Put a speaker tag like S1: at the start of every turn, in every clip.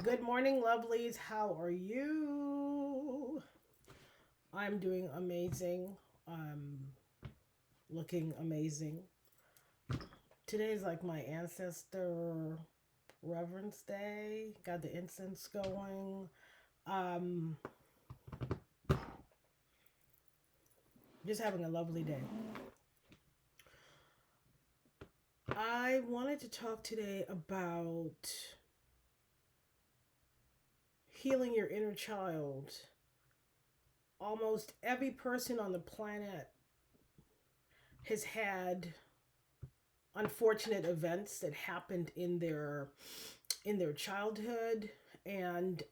S1: Good morning, lovelies. How are you? I'm doing amazing. I'm looking amazing. Today is like my ancestor reverence day. Got the incense going. Um, just having a lovely day. I wanted to talk today about healing your inner child. Almost every person on the planet has had unfortunate events that happened in their childhood, and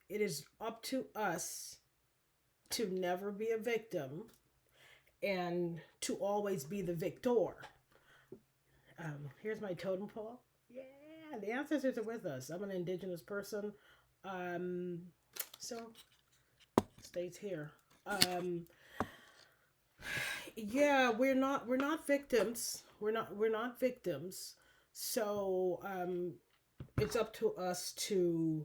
S1: it is up to us to never be a victim and to always be the victor. Here's my totem pole. Yeah, the ancestors are with us. I'm an indigenous person, um, so stays here. Um, yeah, we're not victims. We're not victims. So it's up to us to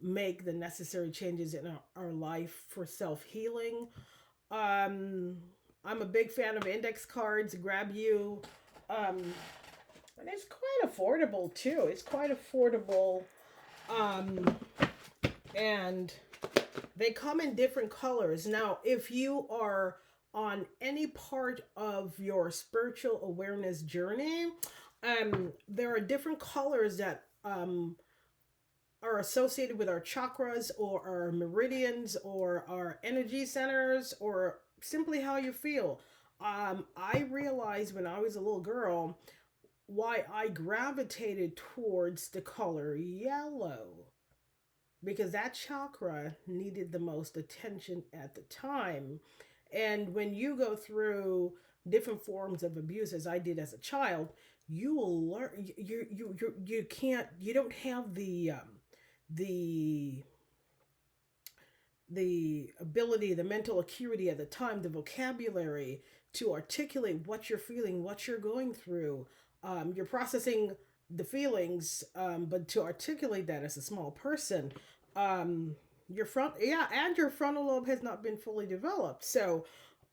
S1: make the necessary changes in our life for self healing. Um, I'm a big fan of index cards. Grab you, um, and it's quite affordable too. It's quite affordable, um, and they come in different colors. Now, if you are on any part of your spiritual awareness journey, there are different colors that are associated with our chakras or our meridians or our energy centers or simply how you feel. I realized when I was a little girl why I gravitated towards the color yellow because that chakra needed the most attention at the time. And when you go through different forms of abuse, as I did as a child, you will learn. You can't. You don't have the the ability, the mental acuity at the time, the vocabulary to articulate what you're feeling, what you're going through. You're processing the feelings, but to articulate that as a small person, your front, yeah, and your frontal lobe has not been fully developed. So,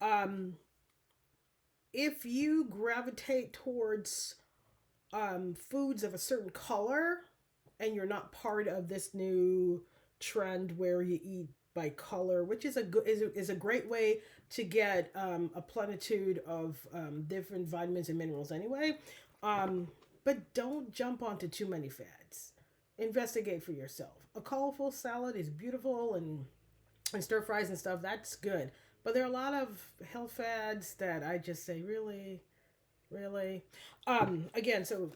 S1: um, if you gravitate towards foods of a certain color, and you're not part of this new trend where you eat by color, which is a good is a great way to get a plenitude of different vitamins and minerals anyway. Um, but don't jump onto too many fads. Investigate for yourself. A colorful salad is beautiful and stir fries and stuff. That's good. But there are a lot of health fads that I just say really, really. Again, so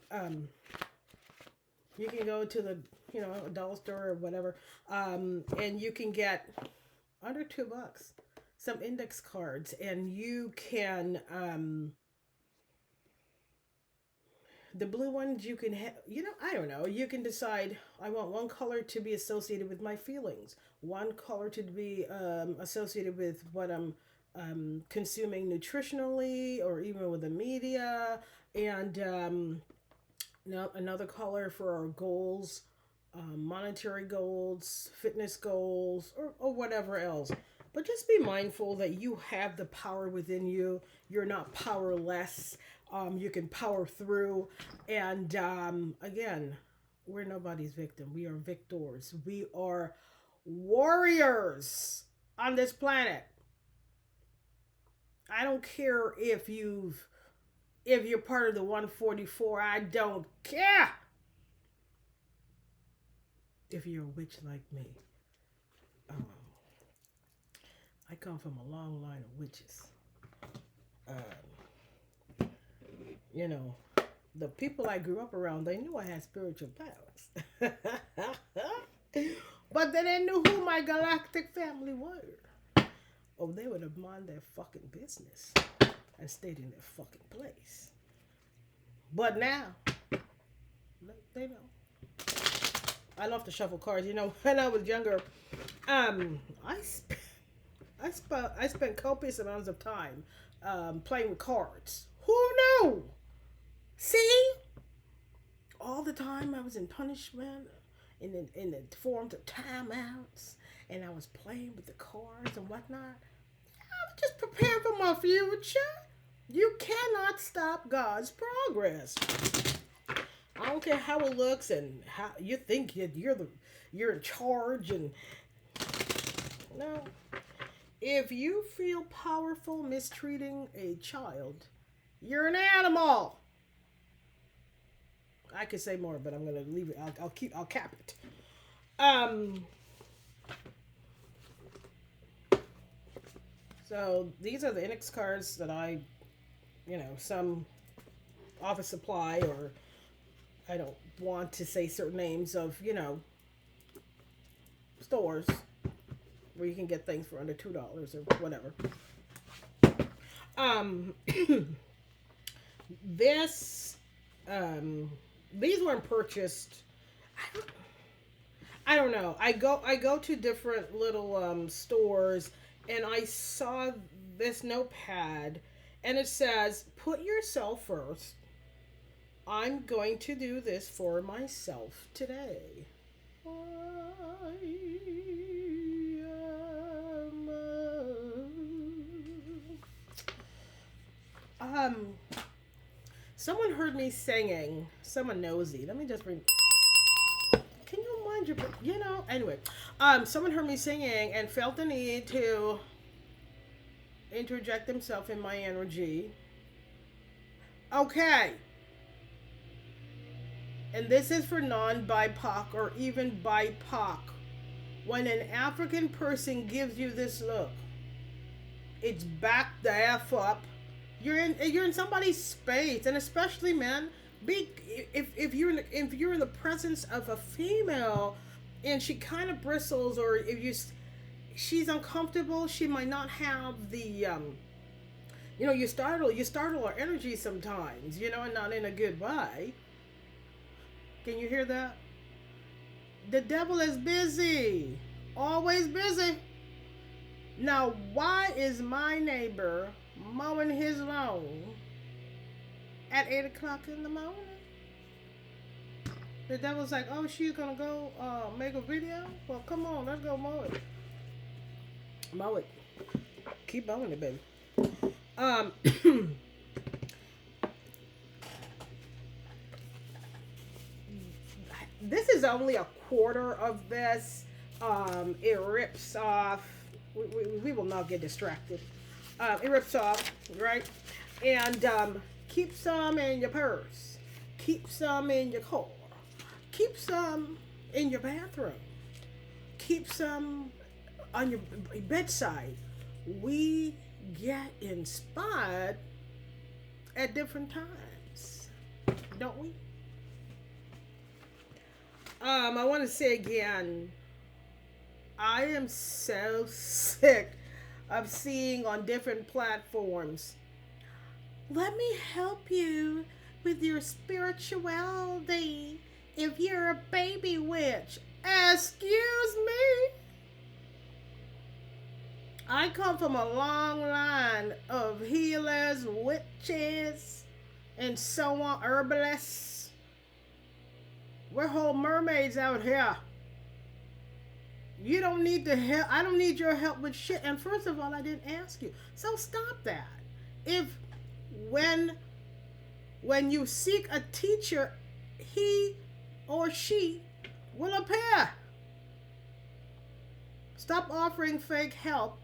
S1: you can go to the a dollar store or whatever, and you can get under $2 some index cards, and you can the blue ones you can have. I don't know. You can decide. I want one color to be associated with my feelings. One color to be associated with what I'm consuming nutritionally, or even with the media, and now another color for our goals, monetary goals, fitness goals, or whatever else. But just be mindful that you have the power within you. You're not powerless. You can power through. And again, we're nobody's victim. We are victors. We are warriors on this planet. I don't care if you're part of the 144. I don't care if you're a witch like me. Um, I come from a long line of witches. Um, you know, the people I grew up around, they knew I had spiritual powers. But they didn't know who my galactic family were. Oh, they would have minded their fucking business and stayed in their fucking place. But now, they know. I love to shuffle cards. When I was younger, um, I sp- I spent copious amounts of time playing with cards. Who knew? See, all the time I was in punishment, in the forms of timeouts, and I was playing with the cards and whatnot. I was just preparing for my future. You cannot stop God's progress. I don't care how it looks and how you think you're in charge and no. If you feel powerful mistreating a child, you're an animal. I could say more, but I'm gonna leave it. I'll cap it. So these are the index cards that I, some office supply, or I don't want to say certain names of, stores where you can get things for under $2 or whatever. This, these weren't purchased. I don't know. I go to different little stores, and I saw this notepad, and it says, "Put yourself first. I'm going to do this for myself today." Someone heard me singing. Someone nosy. Let me just bring. Can you mind your? Anyway, someone heard me singing and felt the need to interject themselves in my energy. Okay. And this is for non-BIPOC or even BIPOC. When an African person gives you this look, it's back the F up. You're in somebody's space, and especially, man, if you're in the presence of a female, and she kind of bristles, or she's uncomfortable, she might not have the you startle her energy sometimes, and not in a good way. Can you hear that? The devil is busy. Always busy. Now, why is my neighbor mowing his lawn at 8 o'clock in the morning? The devil's like, oh, she's gonna go make a video? Well, come on, let's go mow it. Mow it. Keep mowing it, baby. This is only a quarter of this. It rips off. We will not get distracted. It rips off, right? And keep some in your purse. Keep some in your car. Keep some in your bathroom. Keep some on your bedside. We get inspired at different times, don't we? I want to say again, I am so sick of seeing on different platforms, let me help you with your spirituality if you're a baby witch. Excuse me? I come from a long line of healers, witches, and so on, herbalists. We're whole mermaids out here. You don't need to help. I don't need your help with shit. And first of all, I didn't ask you. So stop that. If when you seek a teacher, he or she will appear. Stop offering fake help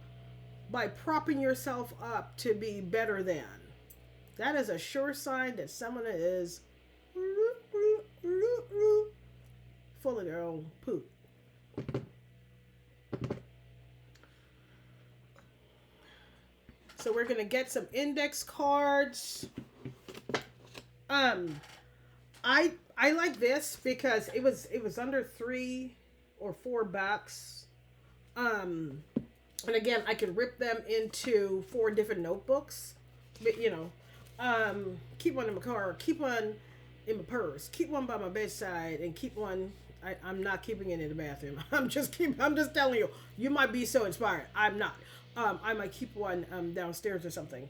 S1: by propping yourself up to be better than. That is a sure sign that someone is full of their own poop. So we're gonna get some index cards. I like this because it was under $3 or $4. And again, I could rip them into 4 different notebooks. But keep one in my car, keep one in my purse, keep one by my bedside, and keep one. I'm not keeping it in the bathroom. I'm just telling you. You might be so inspired. I'm not. I might keep one downstairs or something.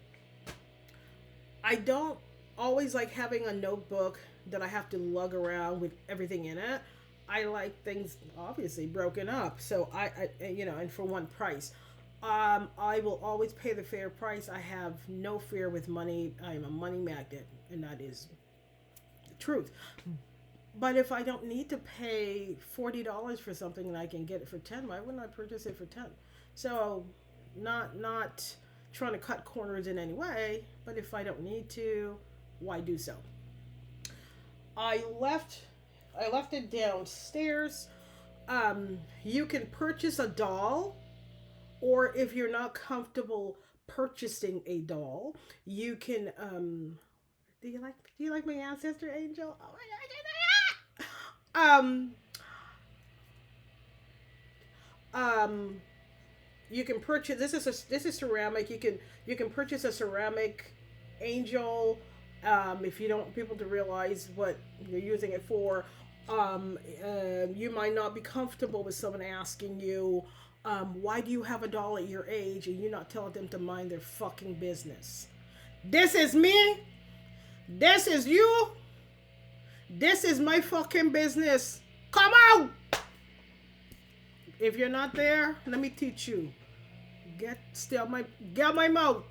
S1: I don't always like having a notebook that I have to lug around with everything in it. I like things obviously broken up. So and for one price. I will always pay the fair price. I have no fear with money. I am a money magnet, and that is the truth. But if I don't need to pay $40 for something and I can get it for 10, why wouldn't I purchase it for 10? So, not trying to cut corners in any way, but if I don't need to, why do so? I left I left it downstairs. You can purchase a doll, or if you're not comfortable purchasing a doll, you can do you like my ancestor angel? Oh my god, um you can purchase this is ceramic. You can purchase a ceramic angel. If you don't want people to realize what you're using it for, you might not be comfortable with someone asking you, why do you have a doll at your age, and you're not telling them to mind their fucking business. This is me. This is you. This is my fucking business. Come out. If you're not there, let me teach you. Get out my mouth.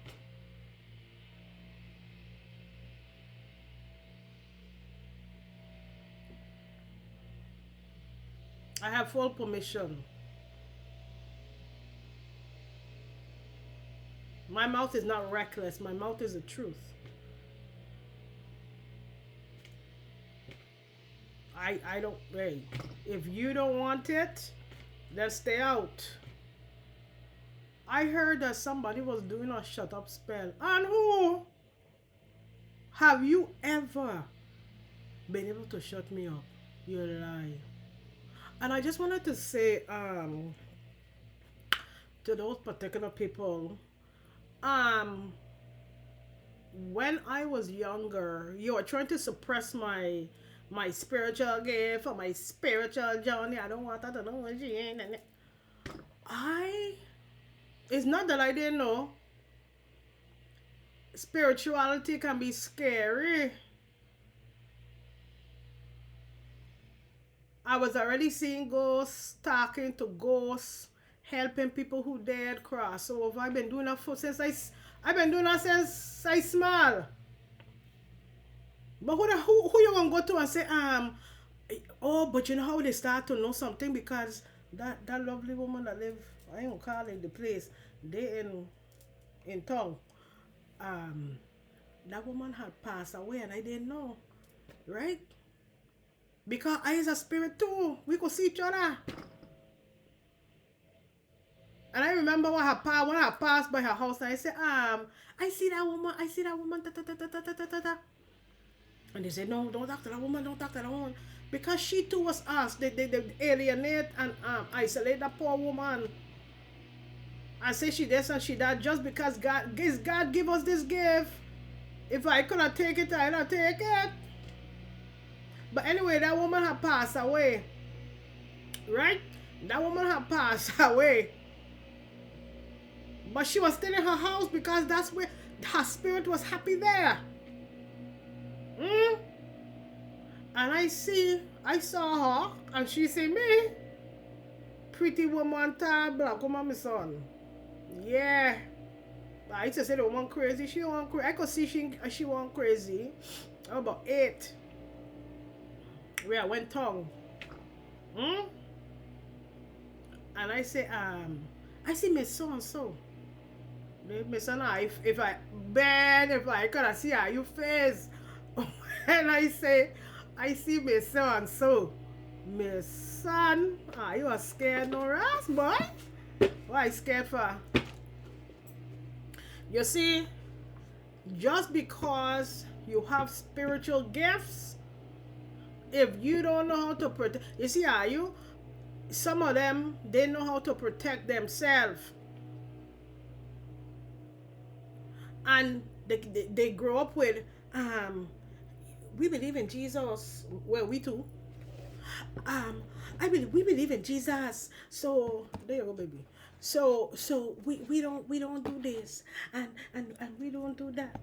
S1: I have full permission. My mouth is not reckless. My mouth is the truth. I don't, hey, if you don't want it, then stay out. I heard that somebody was doing a shut up spell. And who? Have you ever been able to shut me up? You lie. And I just wanted to say, to those particular people, when I was younger, you were trying to suppress my spiritual gift or my spiritual journey. I don't want that to know. It's not that I didn't know. Spirituality can be scary. I was already seeing ghosts, talking to ghosts, helping people who dead cross over. I've been doing that since I small. But who you gonna go to and say, oh, but you know how they start to know something, because that lovely woman that live, I ain't gonna call it the place, they in town. That woman had passed away and I didn't know, right? Because I is a spirit too. We could see each other. And I remember when I passed by her house and I said, I see that woman, ta, ta, ta, ta, ta, ta, ta, ta. And they said, no, don't talk to that woman, don't talk to that woman. Because she too was asked, they alienate and isolate that poor woman. And say she this and she that, just because God give us this gift. If I could not take it, I'd not take it. But anyway, that woman had passed away. Right? That woman had passed away. But she was still in her house because that's where her spirit was happy there. And I saw her and she said, me, pretty woman, tall, black woman, my son. Yeah. I used to say the woman crazy. She wasn't crazy. I could see she wasn't crazy. About 8. Where I went tongue. And I say, I see Miss so and so. Miss son, if I could see how you face. And I say, I see Miss so and so. Miss son, you are scared no ass, boy? Why scared for? You see, just because you have spiritual gifts, if you don't know how to protect, you see how some of them, they know how to protect themselves. And they grow up with, we believe in Jesus. Well, we too. We believe in Jesus. So there you go, baby. So we don't do this and we don't do that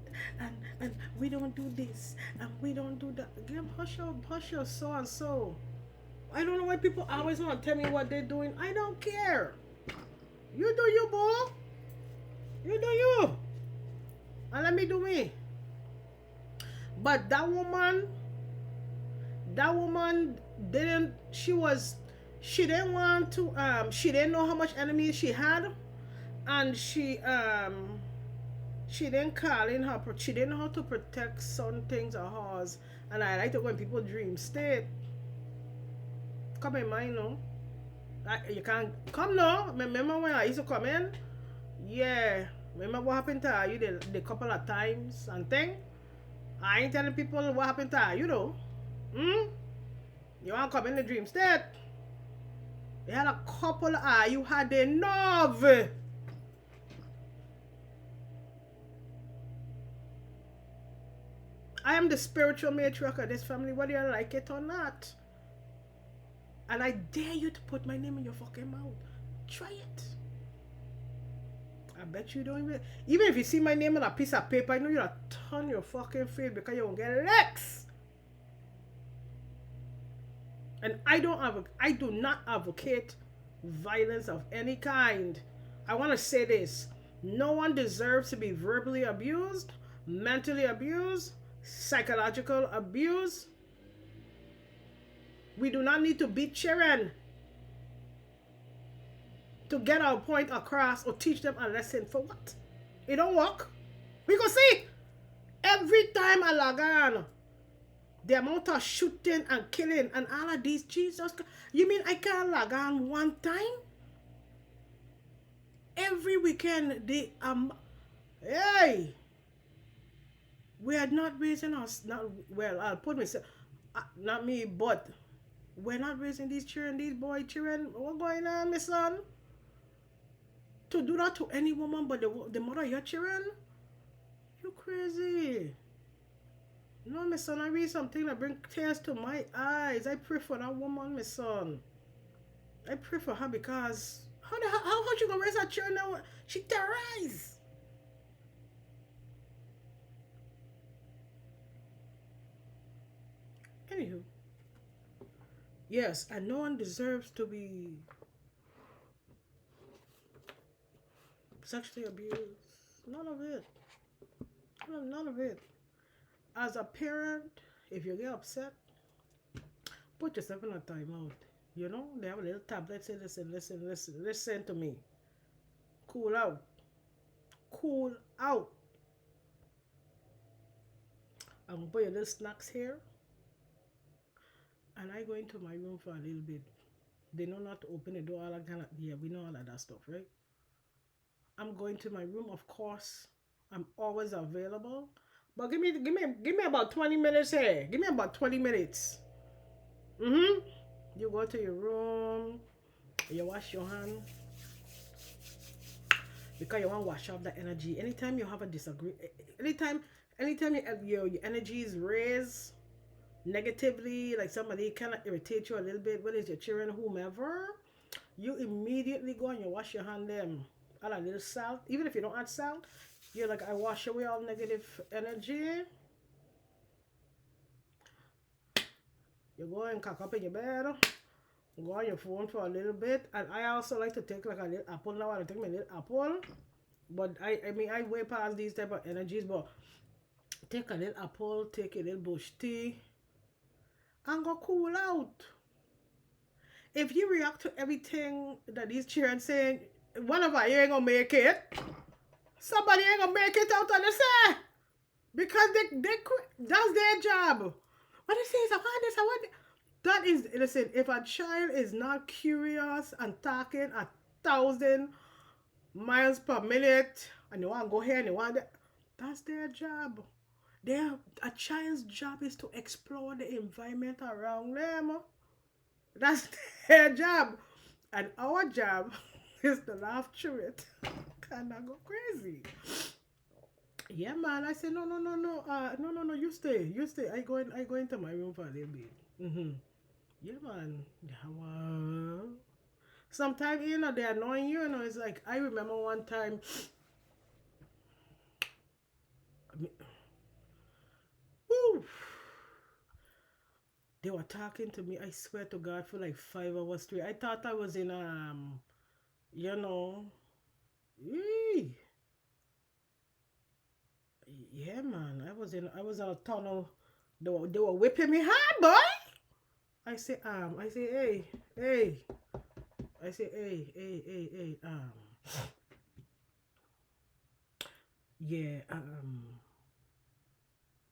S1: and we don't do this and we don't do that. Give hush your so and so. I don't know why people always want to tell me what they're doing. I don't care. You do you, boy. You do you. And let me do me. But that woman didn't, she didn't want to, she didn't know how much enemies she had. And she didn't call in her, she didn't know how to protect certain things of hers. And I like it when people dream state. Come in mind, no? You can't come now. Remember when I used to come in? Yeah. Remember what happened to you the couple of times and thing? I ain't telling people what happened to you though. Hmm? You want to come in the dream state? You had a couple of you had enough. I am the spiritual matriarch of this family, whether you like it or not. And I dare you to put my name in your fucking mouth. Try it. I bet you don't even if you see my name on a piece of paper, I know you'll turn your fucking face because you won't get licks. And I do not advocate violence of any kind. I want to say this. No one deserves to be verbally abused, mentally abused, psychological abuse. We do not need to beat children to get our point across or teach them a lesson. For what? It don't work. We go see. Every time I log on, the amount of shooting and killing and all of these, Jesus, you mean I can't log on one time? Every weekend, hey, we are not raising us, not, well, I'll put myself, not me, but we're not raising these children, these boy children. What's going on, my son? To do that to any woman but the mother of your children? You crazy. No, my son, I read something that brings tears to my eyes. I pray for that woman, my son. I pray for her because how she gonna raise her children now? She terrorized. Anywho. Yes, and no one deserves to be sexually abused. None of it. None of it. As a parent, if you get upset, put yourself in a timeout. You know, they have a little tablet, say, listen to me. Cool out. Cool out. I'm gonna put your little snacks here. And I go into my room for a little bit. They know not to open the door, all that kind of, yeah, we know all of that stuff, right? I'm going to my room, of course. I'm always available. But give me about 20 minutes here. Give me about 20 minutes. You go to your room, you wash your hand. Because you want to wash off that energy. Anytime you have a disagreement, anytime your energy is raised negatively, like somebody kind of irritate you a little bit, whether it's your children, whomever, you immediately go and you wash your hand them. Add a little salt. Even if you don't add salt, you're like, I wash away all negative energy. You go and cock up in your bed. Go on your phone for a little bit. And I also like to take like a little apple now. I take my little apple. But I mean, I way past these type of energies. But take a little apple, take a little bush tea, and go cool out. If you react to everything that these children saying, one of you ain't gonna make it. Somebody ain't gonna make it out on the side. Because that's their job. What they say is, I want this, I want this. That is, listen, if a child is not curious and talking 1,000 miles per minute, and they want to go here and they want that, that's their job. A child's job is to explore the environment around them. That's their job. And our job is to laugh through it. Kind of go crazy. Yeah, man. I said, no, you stay. I go into my room for a little bit. Yeah, man. Wow. Sometimes, they're annoying you, it's like, I remember one time, woo, They were talking to me, I swear to God, for like 5 hours straight. I thought I was in you know, yee. Yeah, man. I was in a tunnel. They were whipping me hard, boy. I say, hey, hey. I say, hey, yeah,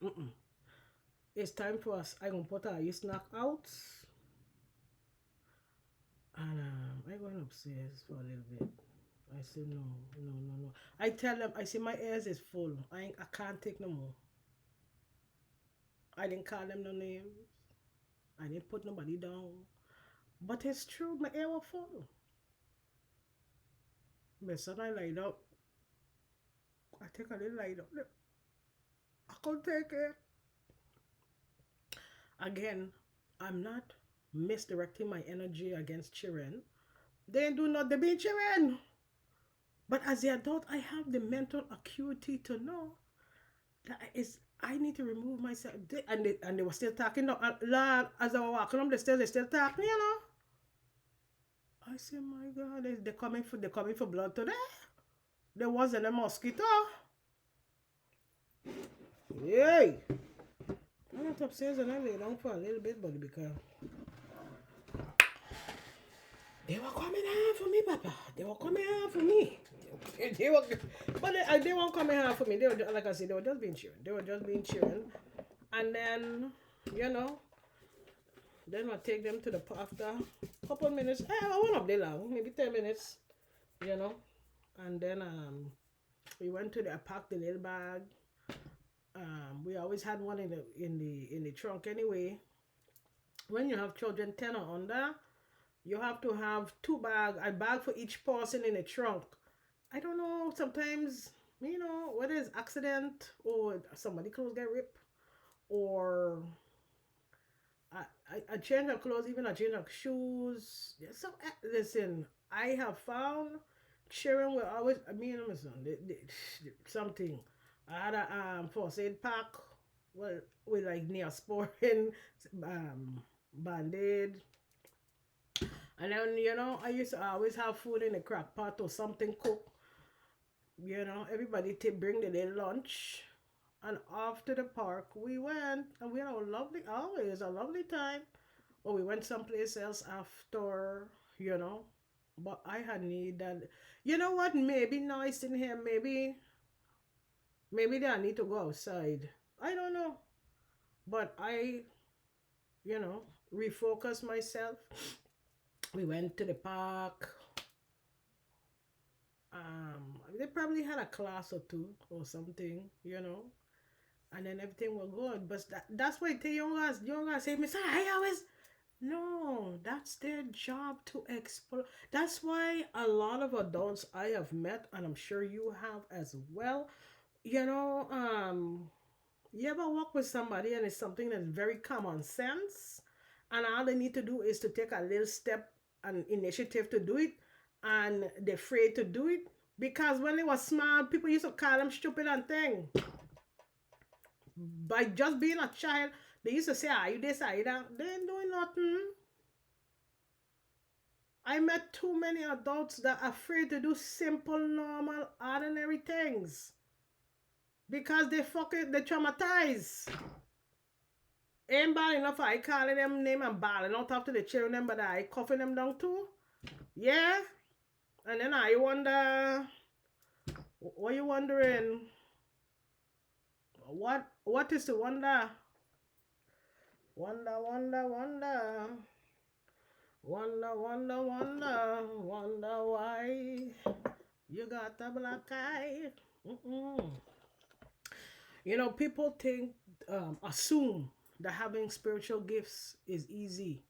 S1: mm-mm. It's time for us. I gonna put our snack out, and I going upstairs for a little bit. I say no, no, no, no. I tell them, I say my ears is full. I can't take no more. I didn't call them no names. I didn't put nobody down. But it's true, my ear was full. But son, I lied up. I take a little light up. I can't take it. Again, I'm not misdirecting my energy against children. They do not, they be children. But as the adult, I have the mental acuity to know that is I need to remove myself. And they were still talking. Lord, as I was walking up the stairs, they still talking. You know. I say, my God, they're coming for blood today. There wasn't a mosquito. Yay! I went upstairs and I lay down for a little bit, buddy, because they were coming after me, Papa. They were coming after me. They were, but they weren't coming after me. They were, like I said, they were just being cheering. They were just being cheering. And then, you know, then I take them to the after a couple of minutes. I went up there long, maybe 10 minutes, you know. And then we went to the I packed the little bag. We always had one in the trunk anyway. When you have children 10 or under, you have to have a bag for each person in the trunk. I don't know, sometimes, you know, whether it's accident or somebody clothes get ripped or a change of clothes, even a change of shoes. So listen, I have found children will always. I mean, listen, something. I had a first aid pack. Well, with like Neosporin, band-aid, and then I used to always have food in the crock pot or something cooked. Everybody to bring the little lunch. And after the park, we went and we had always a lovely time. Or we went someplace else after, you know. But I had need that. You know what? Maybe noise in here. Maybe they need to go outside. I don't know. But I, you know, refocus myself. We went to the park. They probably had a class or two or something, and then everything was good. But that's why the young guys say, Mister, I always no, that's their job to explore. That's why a lot of adults I have met, and I'm sure you have as well, you know, you ever walk with somebody and it's something that's very common sense, and all they need to do is to take a little step and initiative to do it, and they're afraid to do it because when they were small, people used to call them stupid and thing. By just being a child, they used to say, "Are you this? Are you that?" They ain't doing nothing. I met too many adults that are afraid to do simple, normal, ordinary things because they traumatized. Ain't bad enough I calling them name and balling out after the children them, but I coughing them down too. Yeah. And then I wonder, what you wondering? What is the wonder? Wonder, wonder, wonder. Wonder, wonder, wonder. Wonder why you got a black eye. Mm-mm. People assume that having spiritual gifts is easy.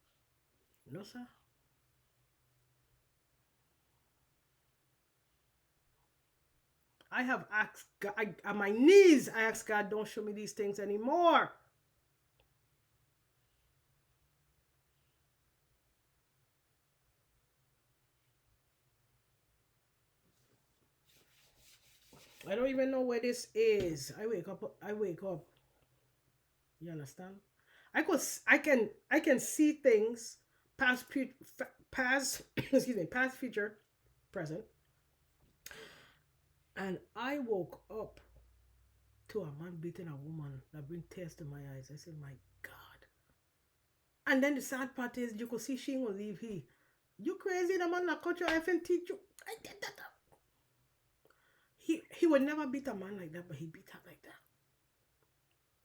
S1: No, sir. I have asked God, on my knees, I asked God, don't show me these things anymore. I don't even know where this is. I wake up. You understand? I can see things past, past, excuse me, past, future, present, and I woke up to a man beating a woman that bring tears to my eyes. I said, my God. And then the sad part is you could see she will leave he. You crazy, the man that cut your F and teach you. I did that. He would never beat a man like that, but he beat her like that.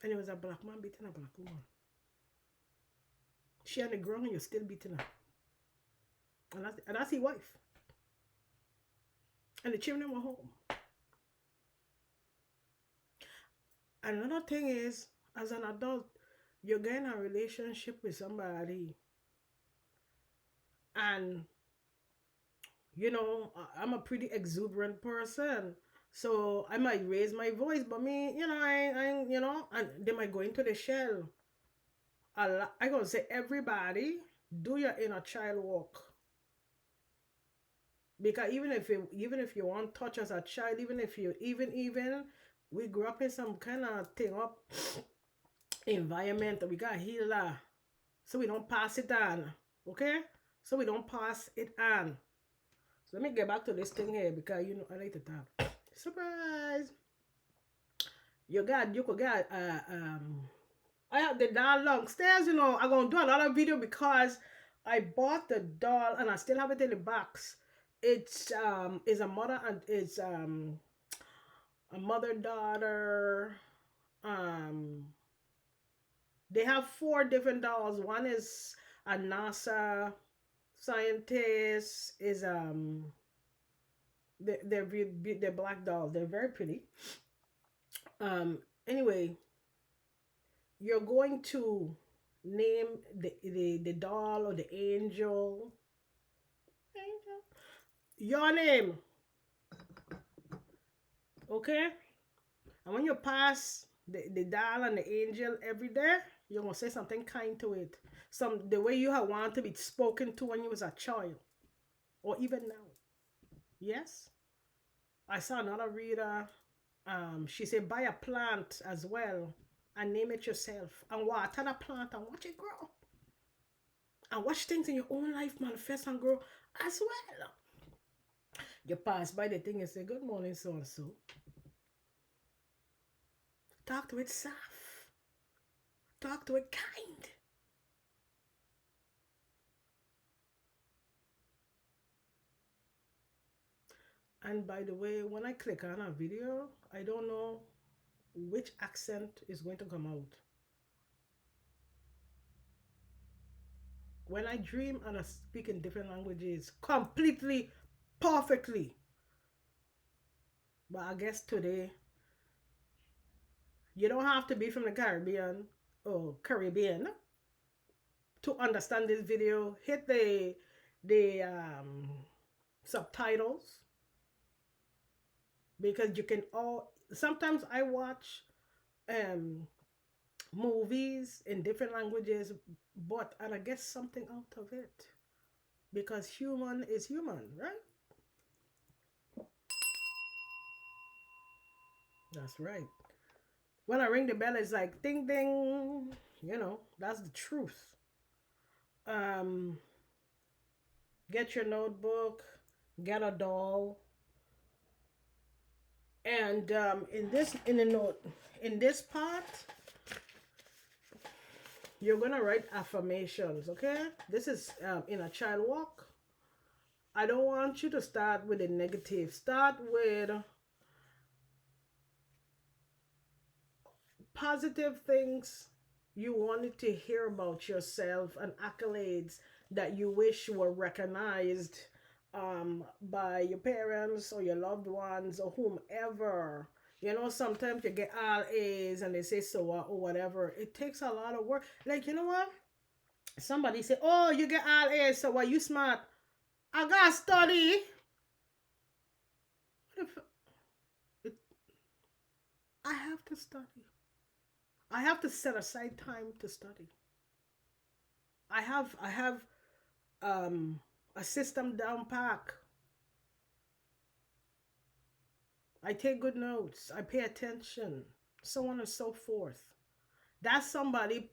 S1: And it was a black man beating a black woman. She on the ground and you're still beating her. And that's his wife. And the children were home. Another thing is, as an adult, you're getting a relationship with somebody. And, you know, I'm a pretty exuberant person. So I might raise my voice, but me, you know, you know, and they might go into the shell. I gonna say, everybody, do your inner child walk. Because even if you want to touch as a child, even if you even we grew up in some kind of thing up environment, we got heal that, so we don't pass it on. Okay, so we don't pass it on. So let me get back to this thing here, because you know I like to talk. Surprise! You could get I have the doll downstairs. You know, I'm gonna do another video because I bought the doll and I still have it in the box. It's is a mother and it's a mother daughter. They have 4 different dolls. One is a NASA scientist. Is they're black dolls. They're very pretty. Anyway, you're going to name the doll or the angel. Your name. Okay? And when you pass the doll and the angel every day, you're gonna say something kind to it. The way you have wanted to be spoken to when you was a child. Or even now. Yes? I saw another reader. She said buy a plant as well and name it yourself. And water the plant and watch it grow. And watch things in your own life manifest and grow as well. You pass by the thing and say, good morning, so and so. Talk to it soft. Talk to it kind. And by the way, when I click on a video, I don't know which accent is going to come out. When I dream and I speak in different languages, completely, perfectly. But I guess today, you don't have to be from the Caribbean or Caribbean to understand this video. Hit the subtitles, because you can all. Sometimes I watch movies in different languages, and I get something out of it, because human is human, right? That's right. When I ring the bell, it's like ding ding. You know, that's the truth. Get your notebook, get a doll, and in this part, you're gonna write affirmations. Okay, this is in a child walk. I don't want you to start with the negative. Start with positive things you wanted to hear about yourself and accolades that you wish were recognized by your parents or your loved ones or whomever. You know, sometimes you get all A's and they say so what or whatever. It takes a lot of work. Like, you know what? Somebody say, oh, you get all A's, so what, you smart. I gotta study. What if I have to study? I have to set aside time to study. I have a system down pack. I take good notes. I pay attention. So on and so forth. That's somebody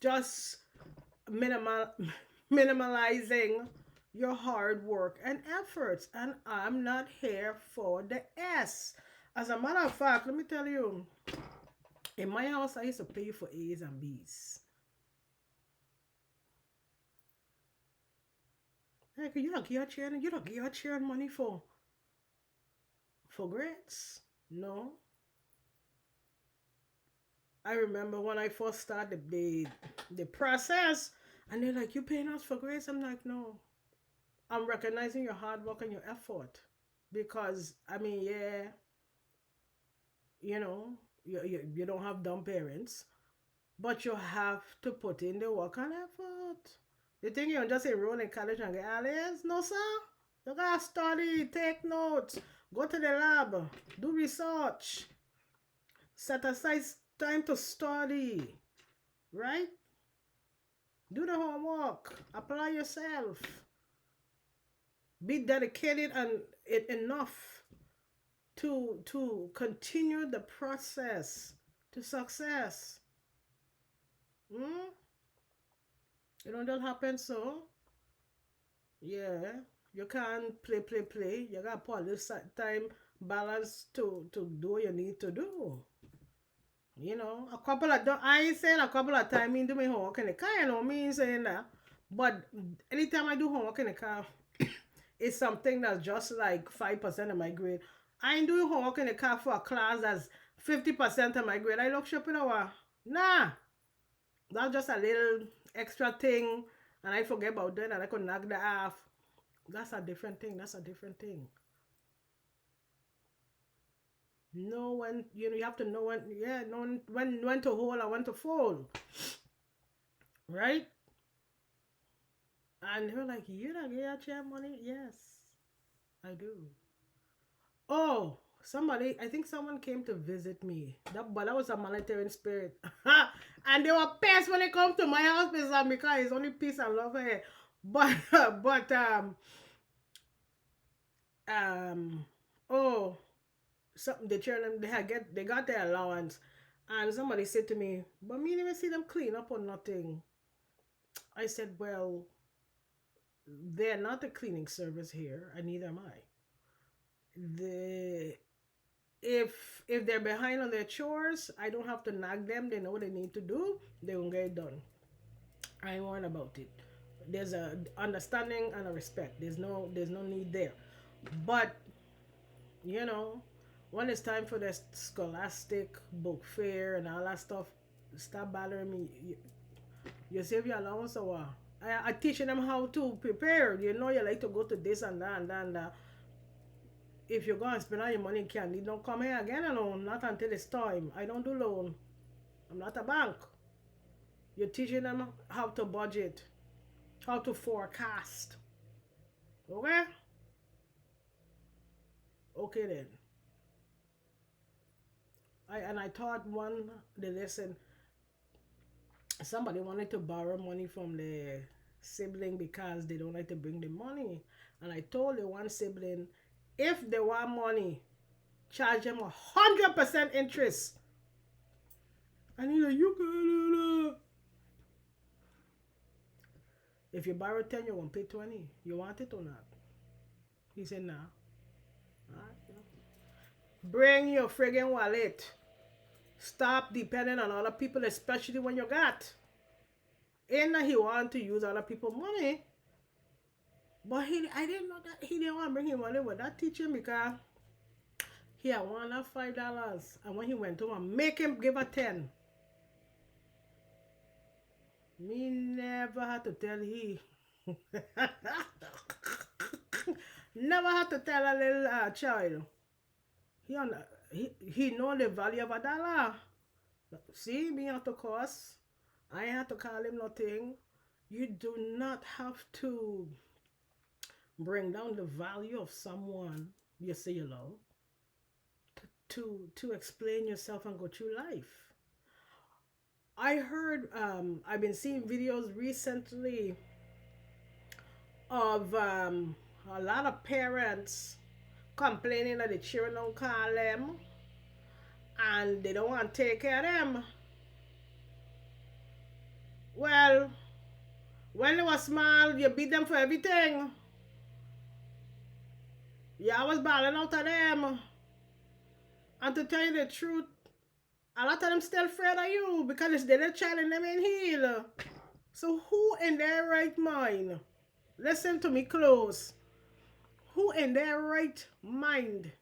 S1: just minimal minimalizing your hard work and efforts. And I'm not here for the S. As a matter of fact, let me tell you, in my house, I used to pay you for A's and B's. Like, you don't give your children money for grades. No. I remember when I first started the process, and they're like, "You paying us for grades?" I'm like, "No, I'm recognizing your hard work and your effort, because I mean, yeah, you know, you don't have dumb parents, but you have to put in the work and effort. You think you can just enroll in college and get A's? No, sir. You gotta study, take notes, go to the lab, do research, set aside time to study, right? Do the homework, apply yourself, be dedicated and enough to continue the process to success. Hmm? It don't just happen so. Yeah, you can't play. You gotta put a little time balance to do what you need to do. You know, a couple of I ain't saying a couple of times me do my homework in the car. You know me ain't saying that. But anytime I do homework in the car, it's something that's just like 5% of my grade. I ain't doing homework in the car for a class that's 50% of my grade. I look shop in a while. Nah, that's just a little extra thing, and I forget about that, and I could knock that off. That's a different thing. That's a different thing. Know when you have to know when, yeah, know when to hold and when to fold, right? And they were like, "You don't get your chair money?" Yes, I do. Oh, somebody, I think someone came to visit me. But that was a monetary spirit. And they were pissed when they come to my house because it's only peace and love here. But but um oh, something the children they got their allowance, and somebody said to me, "But me never see them clean up or nothing." I said, "Well, they're not a cleaning service here, and neither am I. The if they're behind on their chores, I don't have to nag them. They know what they need to do. They will get it done. I ain't worried about it. There's a understanding and a respect. There's no need there. But you know, when it's time for the scholastic book fair and all that stuff, stop bothering me. You save your allowance or what? I teaching them how to prepare. You know, you like to go to this and that and that and that. If you're going to spend all your money in candy, don't come here again alone. Not until it's time. I don't do loan. I'm not a bank. You're teaching them how to budget, how to forecast. Okay? Okay then. I taught one the lesson. Somebody wanted to borrow money from the sibling because they don't like to bring the money. And I told the one sibling, if they want money, charge them 100% interest. And he's like, you can do that. If you borrow 10, you're going to pay 20. You want it or not? He said, nah. Alright. Bring your friggin' wallet. Stop depending on other people, especially when you got. Ain't that he want to use other people's money. But I didn't know that he didn't want to bring him money with that teaching because he had one of $5. And when he went to him, make him give a 10. Me never had to tell he. Never had to tell a little child. He on he know the value of a dollar. See, me have to cost. I ain't have to call him nothing. You do not have to bring down the value of someone you say you love to explain yourself and go through life. I heard I've been seeing videos recently of a lot of parents complaining that the children don't call them and they don't want to take care of them. Well, when they were small, you beat them for everything. Yeah, I was balling out of them. And to tell you the truth, a lot of them still afraid of you because it's their child and them ain't healed. So who in their right mind, listen to me close, who in their right mind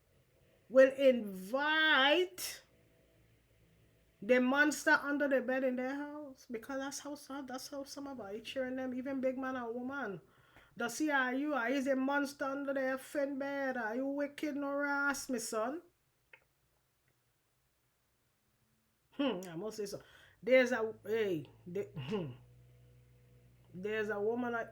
S1: will invite the monster under the bed in their house? Because that's how some of our children them, even big man and woman. Does see are you? Are you a monster under their fin bed? Are you wicked no ass, my son? I must say so. There's a hey, there's a woman like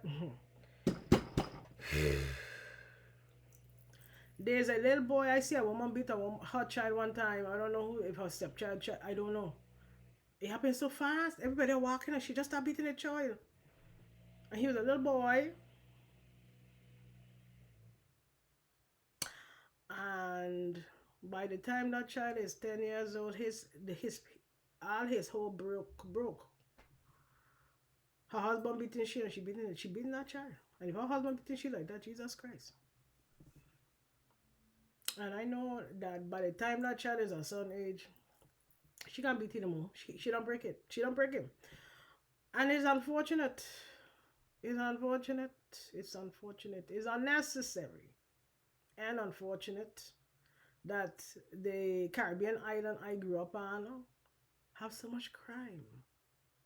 S1: there's a little boy. I see a woman beat her child one time. I don't know who, if her stepchild. I don't know. It happened so fast. Everybody walking and she just started beating the child. And he was a little boy. And by the time that child is 10 years old, his all his whole broke. Her husband beating she and she beating that child. And if her husband beating she like that, Jesus Christ. And I know that by the time that child is a son age, she can't beat him more. She don't break it. She don't break him. And it's unfortunate. It's unfortunate. It's unfortunate. It's unnecessary and unfortunate that the Caribbean island I grew up on have so much crime.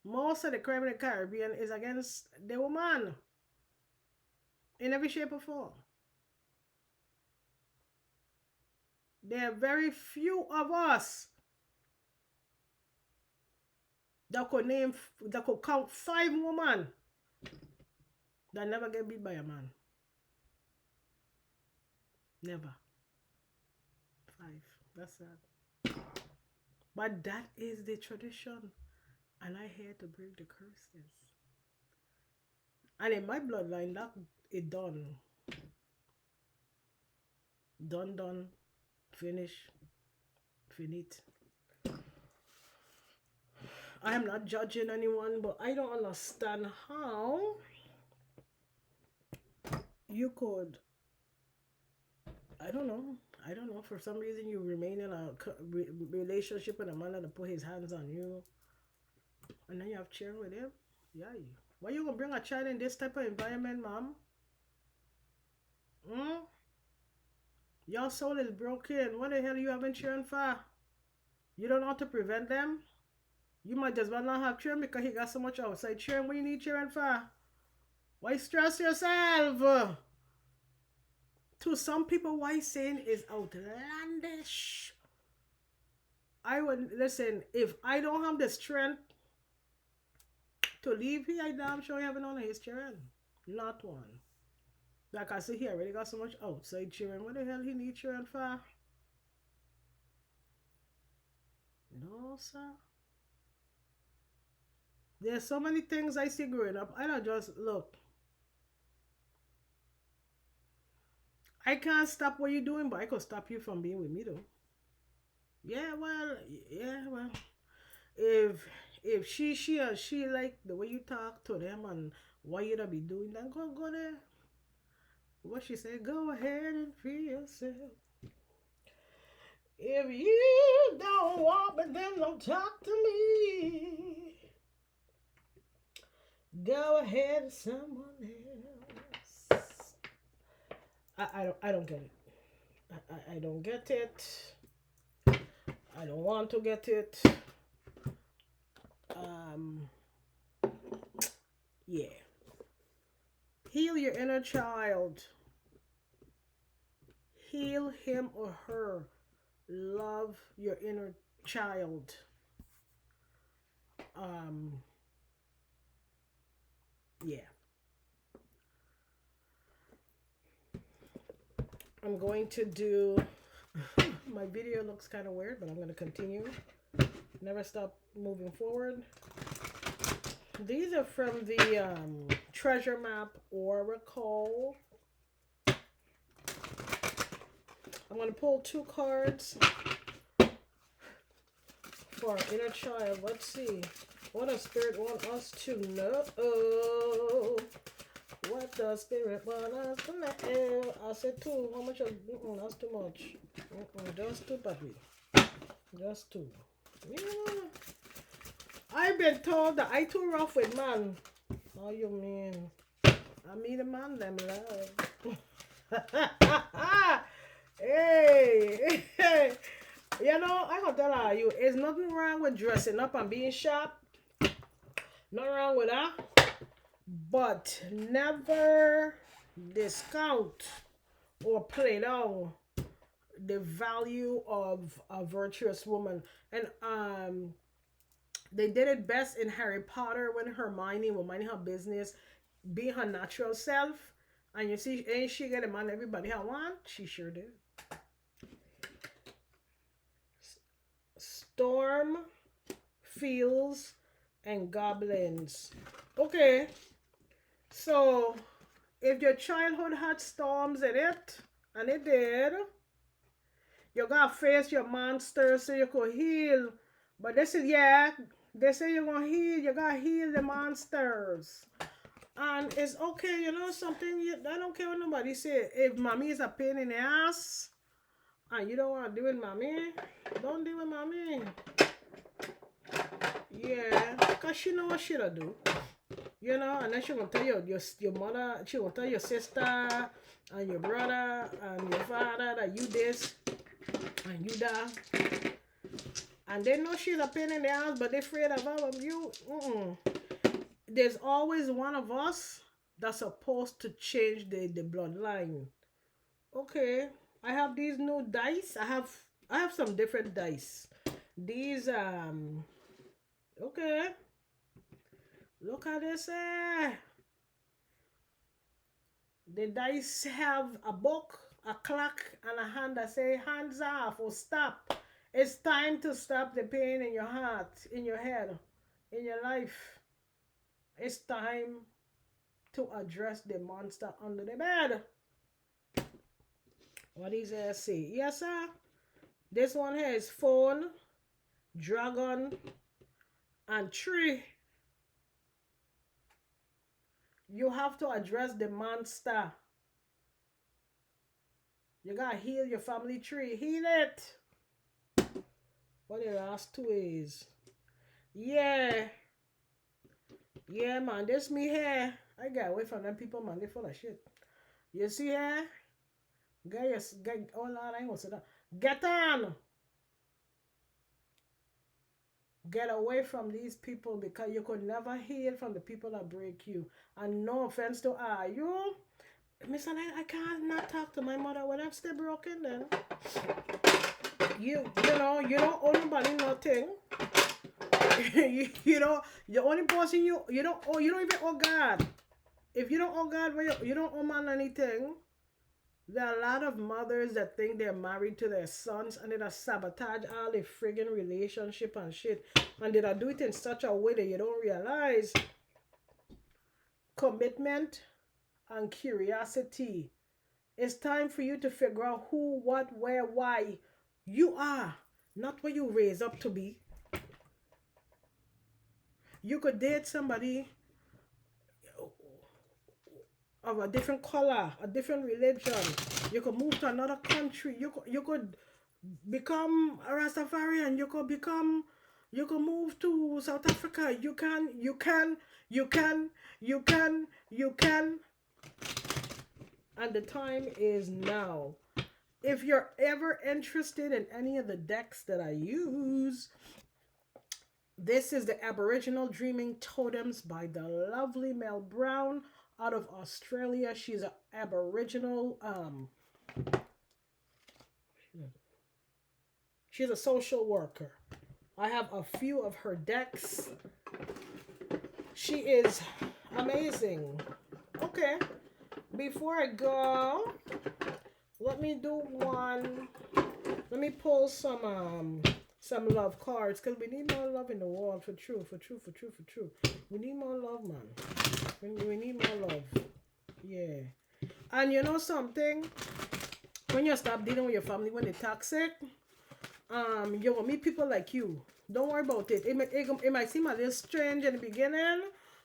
S1: Most of the crime in the Caribbean is against the woman in every shape or form. There are very few of us that could count 5 women that never get beat by a man. Never. 5. That's sad. But that is the tradition. And I here to break the curses. And in my bloodline, that is done. Done. Finish. Finite. I am not judging anyone, but I don't understand how you could, I don't know. For some reason, you remain in a relationship with a man that put his hands on you, and then you have children with him. Yeah. Why you gonna bring a child in this type of environment, mom? Your soul is broken. What the hell are you having children for? You don't know how to prevent them? You might just well not have children because he got so much outside children. What you need children for? Why stress yourself? To some people, why saying is outlandish. I would listen, if I don't have the strength to leave here, I'm sure you have none of his children. Not one. Like I see, he already got so much outside children. What the hell he need children for? No, sir. There's so many things I see growing up. I don't just look. I can't stop what you're doing, but I could stop you from being with me though. Yeah, well. If she like the way you talk to them and what you to be doing, then go there. What she said, go ahead and free yourself. If you don't want me, then don't talk to me. Go ahead, someone else. I don't get it. I don't get it. I don't want to get it. Yeah. Heal your inner child. Heal him or her. Love your inner child. Yeah. I'm going to do, my video looks kind of weird, but I'm going to continue. Never stop moving forward. These are from the Treasure Map Oracle. I'm going to pull 2 cards for our inner child. Let's see. What does spirit want us to know? What does spirit want us to know? I said two. How much? That's too much. Just two, papi. Just two. Yeah. I've been told that I too rough with man. How you mean? I mean the man them love. Hey, you know, I gotta tell you, there's nothing wrong with dressing up and being sharp. Nothing wrong with that. But never discount or play down the value of a virtuous woman. And they did it best in Harry Potter when Hermione was minding her business, being her natural self. And you see, ain't she get a man everybody had want? She sure did. Storm, fields, and goblins. Okay, so if your childhood had storms in it, and it did, you gotta face your monsters so you could heal. But this is, yeah, they say you're gonna heal, you gotta heal the monsters. And it's okay, you know something, I don't care what nobody say. If mommy is a pain in the ass, and you don't want to deal with mommy, don't deal with mommy. Yeah, because she know what she'll do. You know, and then she gonna tell your mother, she gonna tell your sister and your brother and your father that you this and you that. And they know she's a pain in the ass, but they're afraid of all of you. There's always one of us that's supposed to change the bloodline. Okay, I have these new dice. I have some different dice. These okay. Look at this. The dice have a book, a clock, and a hand that say hands off or stop. It's time to stop the pain in your heart, in your head, in your life. It's time to address the monster under the bed. What is it say? Yes, sir. This one here is phone, dragon, and tree. You have to address the monster. You gotta heal your family tree. Heal it. What the last two is? Yeah. Yeah, man. This me here. I get away from them people, man. They full of shit. You see here? Get, oh Lord, I ain't gonna say that. Get on! Get away from these people because you could never heal from the people that break you. And no offense to you. Miss, I can't not talk to my mother when I'm still broken then. You know, you don't owe nobody nothing. you know, the only person you don't even owe God. If you don't owe God, you don't owe man anything. There are a lot of mothers that think they're married to their sons and they just sabotage all the friggin' relationship and shit. And they do it in such a way that you don't realize. Commitment and curiosity. It's time for you to figure out who, what, where, why you are, not what you raise up to be. You could date somebody of a different color, a different religion. You could move to another country. You could become a Rastafarian. You could move to South Africa. You can. And the time is now. If you're ever interested in any of the decks that I use, this is the Aboriginal Dreaming Totems by the lovely Mel Brown out of Australia. She's an Aboriginal, she's a social worker. I have a few of her decks. She is amazing. Okay, before I go, let me do one. Let me pull some love cards because we need more love in the world for true. We need more love, man. We need more love. Yeah. And you know something? When you stop dealing with your family when they're toxic, you will meet people like you. Don't worry about it. It might seem a little strange in the beginning,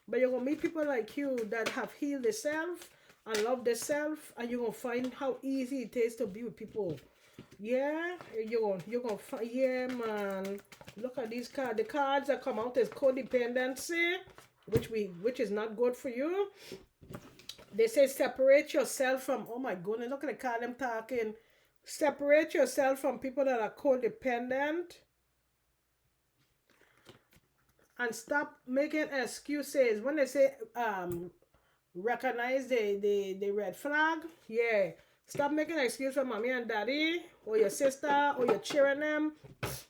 S1: but you're gonna meet people like you that have healed themselves and love themselves, and you're gonna find how easy it is to be with people. Yeah, you're gonna find, yeah, man. Look at these cards. The cards that come out as codependency, which is not good for you. They say separate yourself from, oh my goodness, look at the card I'm talking. Separate yourself from people that are codependent and stop making excuses. When they say recognize the red flag, yeah. Stop making excuses for mommy and daddy or your sister or your cheering them.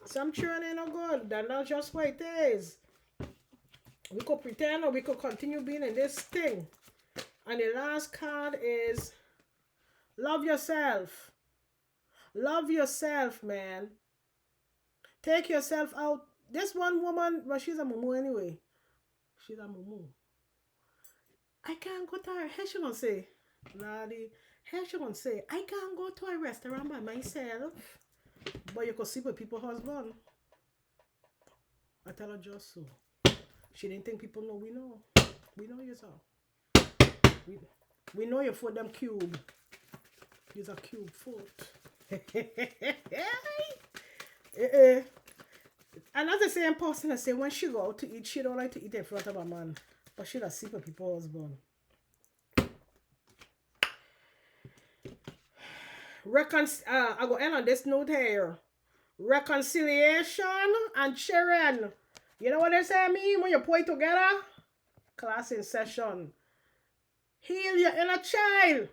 S1: Some cheering ain't no good. That's not just what it is. We could pretend or we could continue being in this thing. And the last card is love yourself. Love yourself, man. Take yourself out. This one woman, well, she's a mumu anyway. She's a mumu. I can't go to her. How she gonna say? Laddie, how she gonna say? I can't go to a restaurant by myself. But you could see with people's husband. I tell her just so. She didn't think people know. We know. We know yourself. We know you for them cube. You're a cube foot. Another same person that say when she go out to eat, she don't like to eat in front of a man. But she does see for people's husband. I go end on this note here. Reconciliation and sharing. You know what they say mean when you put it together? Class in session. Heal your inner child.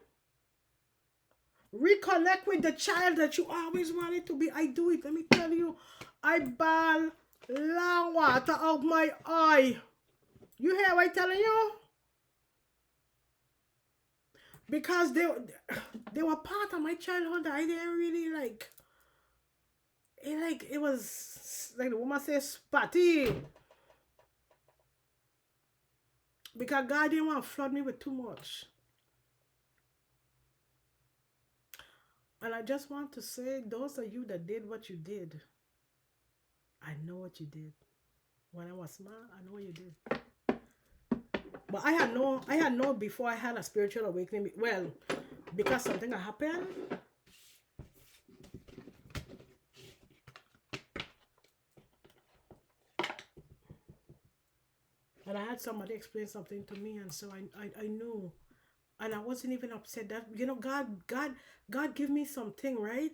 S1: Reconnect with the child that you always wanted to be. I do it. Let me tell you. I bawl long water out my eye. You hear what I'm telling you? Because they were part of my childhood that I didn't really like. It was like the woman says spatty. Because God didn't want to flood me with too much. And I just want to say, those of you that did what you did, I know what you did. When I was small, I know what you did. But I had no before I had a spiritual awakening. Well, because something had happened. And I had somebody explain something to me, and so I knew. And I wasn't even upset that, God give me something, right?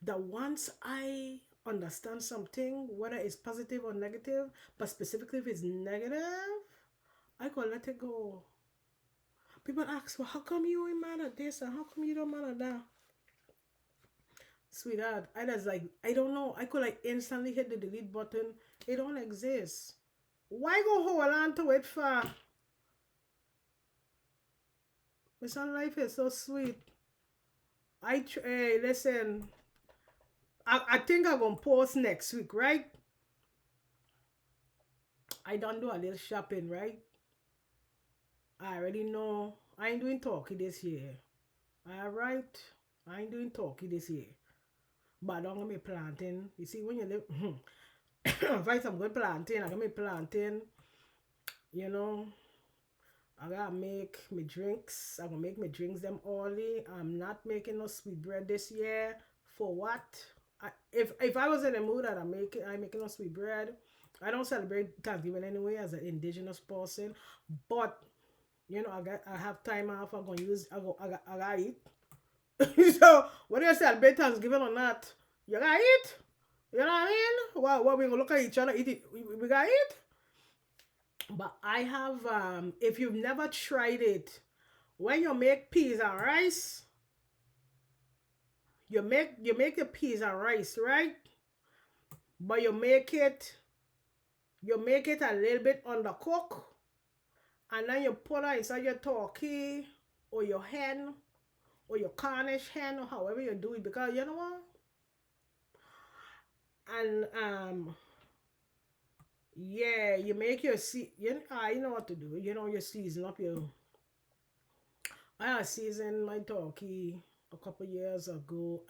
S1: That once I understand something, whether it's positive or negative, but specifically if it's negative, I could let it go. People ask, well, how come you ain't mad at this and how come you don't mad at that? Sweetheart, I was like, I don't know. I could like instantly hit the delete button. It don't exist. Why go hold on to it for? My son life is so sweet. Hey, listen. I think I'm gonna post next week, right? I done do a little shopping, right? I already know I ain't doing talkie this year. Alright? I ain't doing talkie this year. But I'm gonna be planting. You see, when you live find some good planting, I'm gonna be planting. You know, I gotta make my drinks. I'm gonna make my drinks them early. I'm not making no sweet bread this year. For what? If I was in the mood that I'm making no sweet bread. I don't celebrate Thanksgiving anyway as an indigenous person. But you know, I have time off. I'm gonna use. I gotta eat. So whether you celebrate Thanksgiving or not, you gotta eat. You know what I mean? What we gonna look at each other, eat it. We gotta eat. But I have if you've never tried it, when you make peas and rice, you make the peas and rice, right? But you make it a little bit undercooked, and then you put it inside your turkey or your hen or your Cornish hen or however you do it, because you know what? And yeah, you make your you know what to do. You know, you season up your. I seasoned my turkey a couple years ago.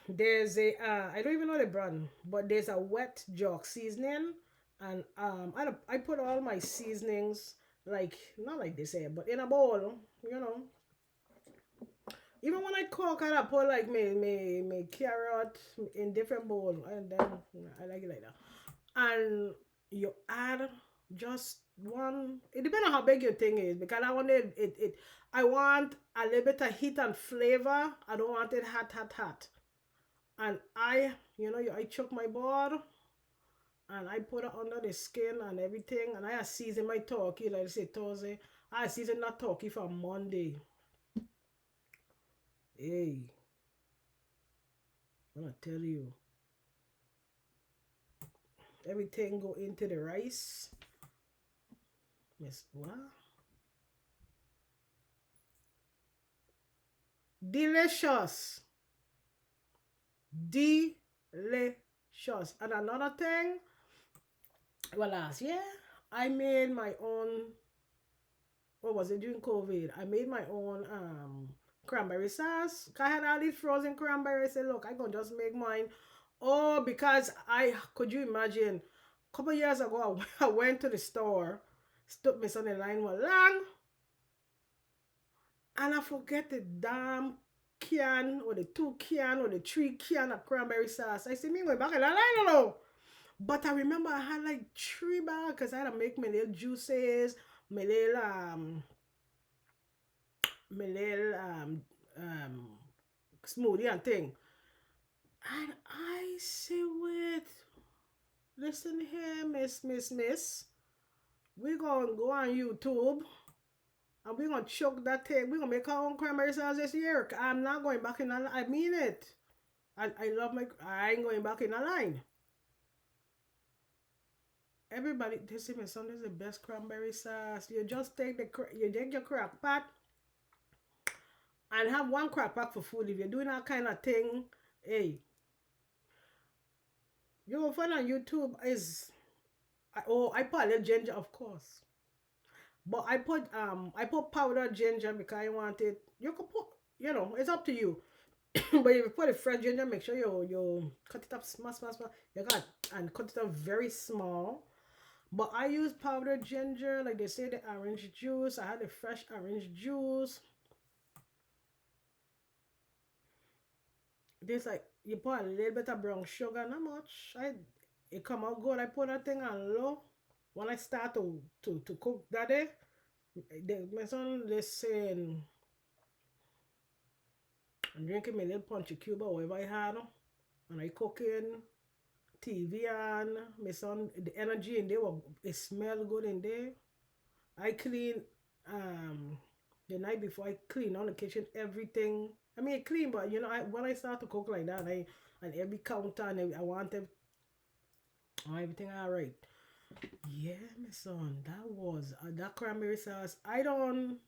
S1: There's a I don't even know the brand, but there's a wet jog seasoning, and I put all my seasonings, like not like they say, but in a bowl, you know. Even when I cook, I put like me carrot in different bowl, and then I like it like that. And you add just one. It depends on how big your thing is, because I want it. I want a little bit of heat and flavor. I don't want it hot. And I chuck my board and I put it under the skin and everything, and I season my turkey, like I say Thursday. I season that turkey for Monday. Hey, I'm gonna tell you, everything go into the rice. Miss what? Delicious. Delicious. And another thing, well, last year I made my own. What was it during COVID? I made my own cranberry sauce. I had all these frozen cranberries. I said, look, I gonna just make mine. Oh, because I could you imagine? A couple years ago, I went to the store, stood me on the line was long, and I forget the damn can or the 2 can or the 3 can of cranberry sauce. I said, me going back in the line, I don't know. But I remember I had like 3 bags because I had to make my little juices, my little my little smoothie and thing. And I say, wait, listen here, miss. We gonna go on YouTube and we gonna choke that thing. We gonna make our own cranberry sauce this year. I'm not going back in a line. I mean it. I love I ain't going back in a line. Everybody, this is my son. This is the best cranberry sauce. You just you take your crack pot and have one crack pack for food. If you're doing that kind of thing, hey, you will find on YouTube is I put a little ginger, of course, but I put powdered ginger because I want it. You could put, it's up to you. But if you put a fresh ginger, make sure you cut it up small. You got and cut it up very small. But I use powdered ginger, like they say the orange juice. I had the fresh orange juice. This like you put a little bit of brown sugar, not much. It come out good. I put that thing on low. When I start to cook that day, my son is saying I'm drinking my little punchy cube or whatever I had, and I cooking, TV on. My son, the energy in there, it smell good in there. I clean the night before. I clean on the kitchen, everything. I mean, clean, but when I start to cook like that, and every counter and I want everything all right. Yeah, my son, that was that cranberry sauce. I don't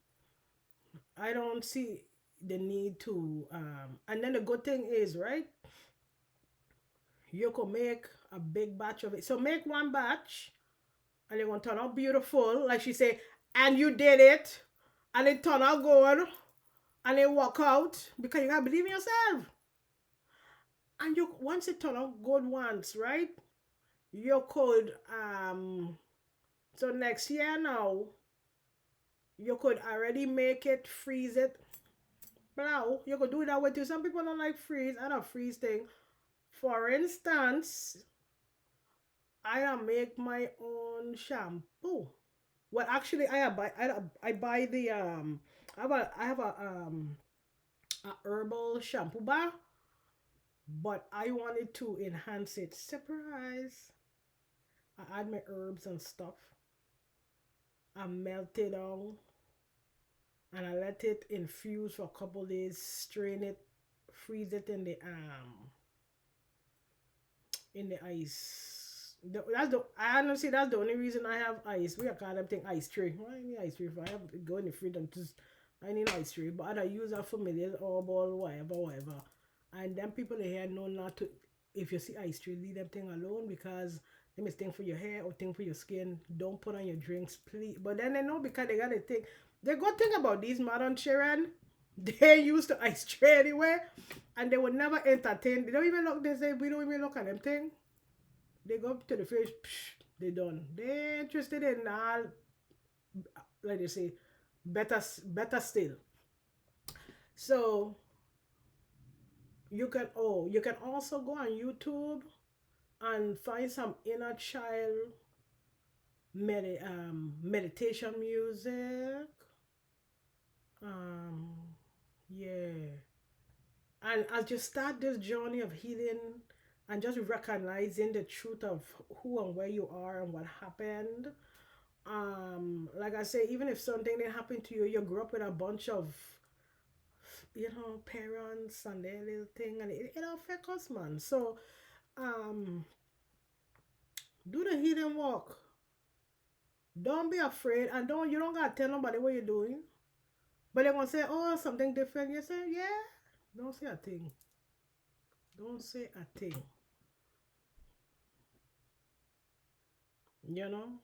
S1: see the need to and then the good thing is, right, you can make a big batch of it. So make one batch and it's gonna turn out beautiful, like she said, and you did it and it turned out good and it work out because you gotta believe in yourself. And you once it turn out good once, right? You could so next year now you could already make it, freeze it. Now you could do that way too. Some people don't like freeze. I don't freeze thing. For instance, I make my own shampoo. Well, actually, I buy the I have a herbal shampoo bar, but I wanted to enhance it. Surprise! I add my herbs and stuff. I melt it down and I let it infuse for a couple days. Strain it, freeze it in the ice. I honestly that's the only reason I have ice. We are calling everything ice tray. Why I need ice tray? If I have to go in the fridge and just I need ice tray, but I use that for my little herbal whatever. And then people here know not to. If you see ice tray, leave them thing alone because them is thing for your hair or thing for your skin. Don't put on your drinks, please. But then they know because they got a thing. The good thing about these modern children, They used to I stray anyway, and they would never entertain. They don't even look. They say we don't even look at them thing. They go up to the fish. Psh, they done. They interested in all, like they say, better still. So you can also go on YouTube and find some inner child meditation music. Um, yeah. And as you start this journey of healing and just recognizing the truth of who and where you are and what happened, like I say, even if something didn't happen to you, you grew up with a bunch of, parents and their little thing, and it affects us, man. So, um, do the healing work. Don't be afraid, and you don't gotta tell nobody what you're doing. But they're gonna say, oh, something different. You say, yeah. Don't say a thing. Don't say a thing. You know,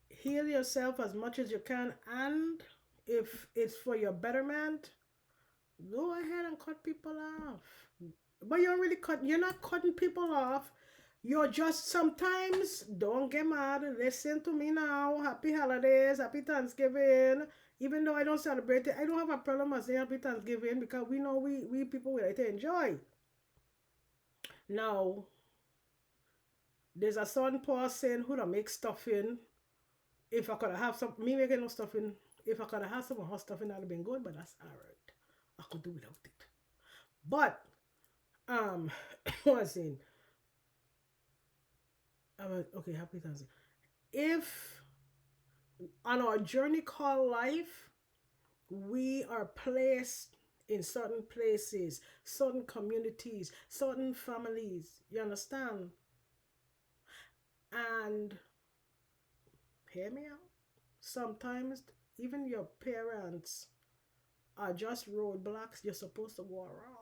S1: heal yourself as much as you can, and if it's for your betterment, go ahead and cut people off. But you're really cut. You're not cutting people off. You're just sometimes don't get mad. Listen to me now. Happy holidays. Happy Thanksgiving. Even though I don't celebrate it, I don't have a problem with saying Happy Thanksgiving because we know we people we like to enjoy. Now, there's a son saying who don't make stuffing. If I could have some me making no stuffing, if I could have some hot stuffing, that'd have been good. But that's alright. I could do without it. But what was saying? Okay, happy Thanksgiving. If on our journey called life, we are placed in certain places, certain communities, certain families. You understand? And hear me out. Sometimes even your parents are just roadblocks you're supposed to go around.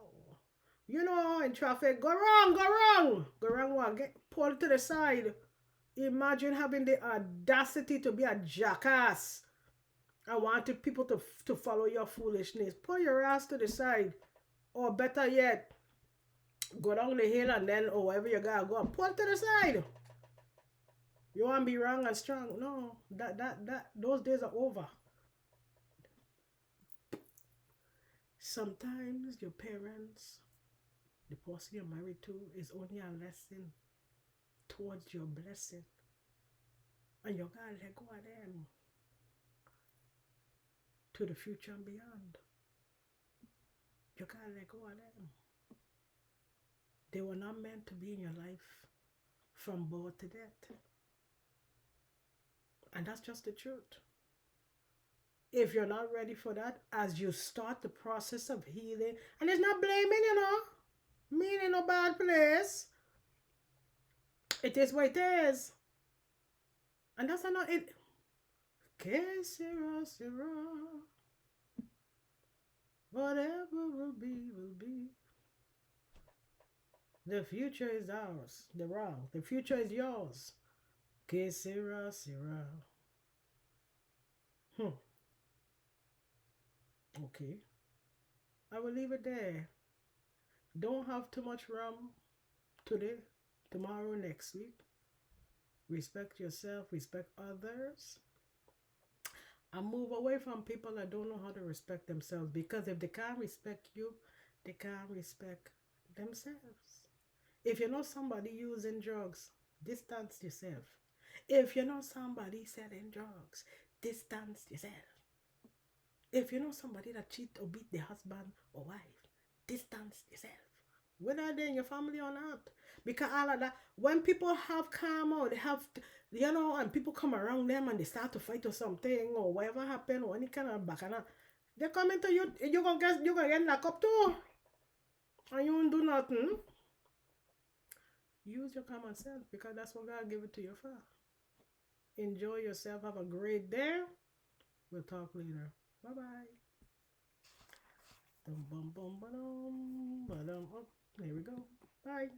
S1: In traffic, go wrong, go wrong, go wrong one, get pulled to the side. Imagine having the audacity to be a jackass. I wanted people to follow your foolishness. Pull your ass to the side. Or better yet, go down the hill and then, or wherever you gotta go, pull to the side. You want to be wrong and strong. No, those days are over. Sometimes your parents, the person you're married to, is only a lesson towards your blessing. And you gotta let go of them to the future and beyond. You gotta let go of them. They were not meant to be in your life from birth to death. And that's just the truth. If you're not ready for that, as you start the process of healing, and it's not blaming, mean in a bad place. It is what it is. And that's not it. Que sera, sera. Whatever will be, will be. The future is ours. The wrong. The future is yours. Que sera, sera. Okay. I will leave it there. Don't have too much rum today, tomorrow, next week. Respect yourself, respect others. And move away from people that don't know how to respect themselves. Because if they can't respect you, they can't respect themselves. If you know somebody using drugs, distance yourself. If you know somebody selling drugs, distance yourself. If you know somebody that cheat or beat their husband or wife, distance yourself. Whether they're in your family or not. Because all of that, when people have karma, they have, and people come around them and they start to fight or something or whatever happened or any kind of bacana, they come into you, you're gonna get locked up too. And you won't do nothing. Use your common sense because that's what God give it to you for. Enjoy yourself. Have a great day. We'll talk later. Bye bye. Here we go. Bye.